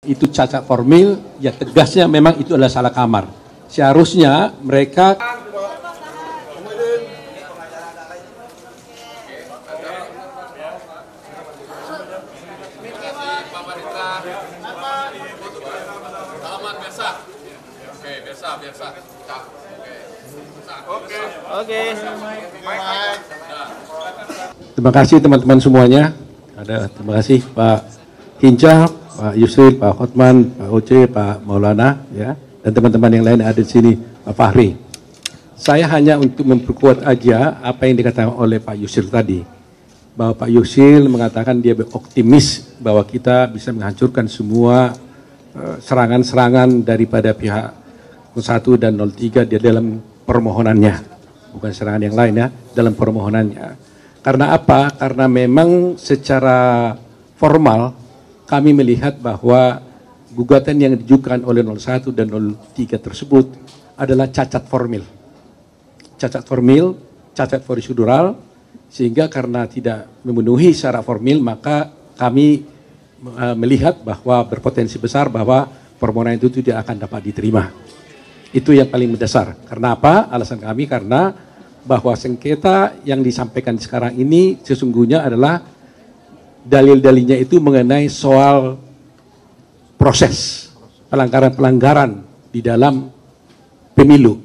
Itu cacat formil, ya tegasnya memang itu adalah salah kamar. Seharusnya mereka Terima kasih teman-teman semuanya. Terima kasih Pak Hinca, Pak Yusril, Pak Hotman, Pak Oce, Pak Maulana, ya, dan teman-teman yang lain ada di sini, Pak Fahri. Saya hanya untuk memperkuat aja apa yang dikatakan oleh Pak Yusril tadi, bahwa Pak Yusril mengatakan dia optimis bahwa kita bisa menghancurkan semua serangan-serangan daripada pihak 1 dan 03 di dalam permohonannya, bukan serangan yang lain ya, dalam permohonannya. Karena apa? Karena memang secara formal kami melihat bahwa gugatan yang diajukan oleh 01 dan 03 tersebut adalah cacat formil. Cacat formil, cacat prosedural, sehingga karena tidak memenuhi syarat formil maka kami melihat bahwa berpotensi besar bahwa permohonan itu tidak akan dapat diterima. Itu yang paling mendasar. Karena apa? Alasan kami karena bahwa sengketa yang disampaikan sekarang ini sesungguhnya adalah dalil-dalilnya itu mengenai soal proses pelanggaran-pelanggaran di dalam pemilu.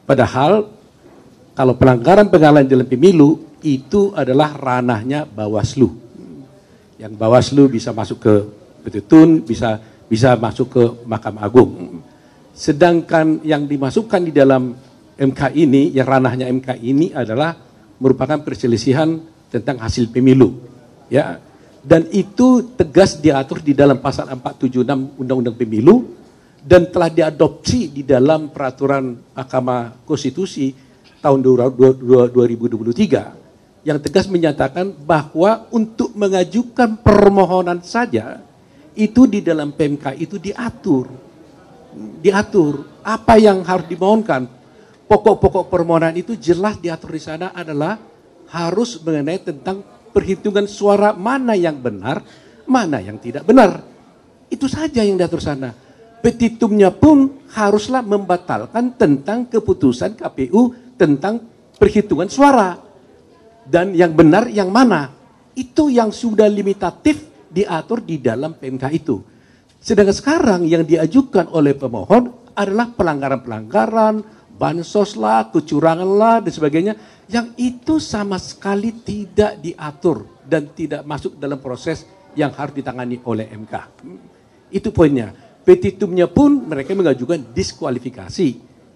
Padahal kalau pelanggaran-pelanggaran dalam pemilu itu adalah ranahnya Bawaslu. Yang Bawaslu bisa masuk ke Petun, bisa masuk ke Mahkamah Agung. Sedangkan yang dimasukkan di dalam MK ini, yang ranahnya MK ini adalah merupakan perselisihan tentang hasil pemilu, ya. Dan itu tegas diatur di dalam pasal 476 Undang-Undang Pemilu dan telah diadopsi di dalam peraturan Mahkamah Konstitusi tahun 2023 yang tegas menyatakan bahwa untuk mengajukan permohonan saja itu di dalam PMK itu diatur apa yang harus dimohonkan. Pokok-pokok permohonan itu jelas diatur di sana adalah harus mengenai tentang perhitungan suara mana yang benar, mana yang tidak benar. Itu saja yang diatur sana. Petitumnya pun haruslah membatalkan tentang keputusan KPU tentang perhitungan suara. Dan yang benar yang mana. Itu yang sudah limitatif diatur di dalam PMK itu. Sedangkan sekarang yang diajukan oleh pemohon adalah pelanggaran-pelanggaran, bansos lah, kecurangan lah, dan sebagainya, yang itu sama sekali tidak diatur dan tidak masuk dalam proses yang harus ditangani oleh MK. Itu poinnya. Petitumnya pun mereka mengajukan diskualifikasi,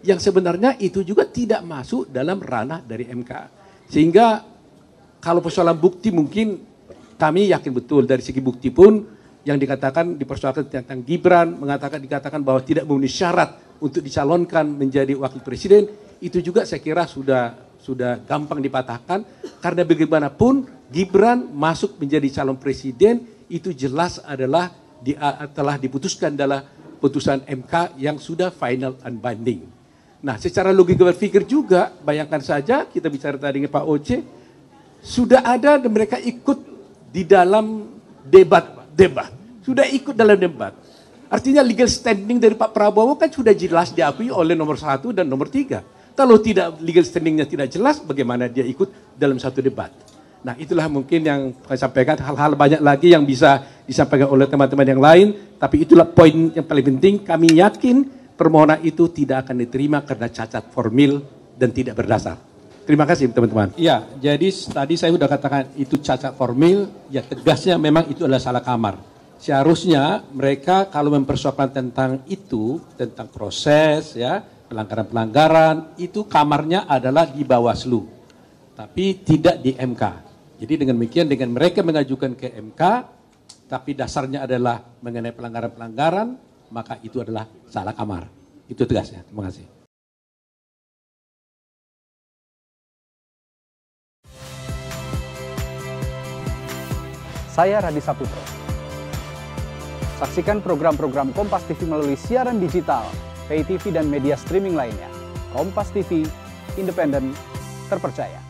yang sebenarnya itu juga tidak masuk dalam ranah dari MK. Sehingga kalau persoalan bukti mungkin kami yakin betul dari segi bukti pun yang dikatakan dipersoalkan tentang Gibran, dikatakan bahwa tidak memenuhi syarat untuk dicalonkan menjadi wakil presiden, itu juga saya kira sudah gampang dipatahkan karena bagaimanapun Gibran masuk menjadi calon presiden itu jelas adalah telah diputuskan dalam putusan MK yang sudah final and binding. Nah, secara logika berpikir juga bayangkan saja kita bicara tadi dengan Pak Oce, sudah ada dan mereka ikut di dalam debat, sudah ikut dalam debat. Artinya legal standing dari Pak Prabowo kan sudah jelas diakui oleh nomor 1 dan nomor 3. Kalau tidak legal standingnya tidak jelas, bagaimana dia ikut dalam satu debat. Nah, itulah mungkin yang saya sampaikan. Hal-hal banyak lagi yang bisa disampaikan oleh teman-teman yang lain. Tapi itulah poin yang paling penting. Kami yakin permohonan itu tidak akan diterima karena cacat formil dan tidak berdasar. Terima kasih teman-teman. Iya, jadi tadi saya sudah katakan itu cacat formil, ya tegasnya memang itu adalah salah kamar. Seharusnya mereka kalau mempersoalkan tentang itu, tentang proses, ya, pelanggaran-pelanggaran, itu kamarnya adalah di Bawaslu, tapi tidak di MK. Jadi dengan demikian, dengan mereka mengajukan ke MK, tapi dasarnya adalah mengenai pelanggaran-pelanggaran, maka itu adalah salah kamar. Itu tegasnya. Terima kasih. Saya Radi Saputro. Saksikan program-program Kompas TV melalui siaran digital, pay TV dan media streaming lainnya. Kompas TV, independen, terpercaya.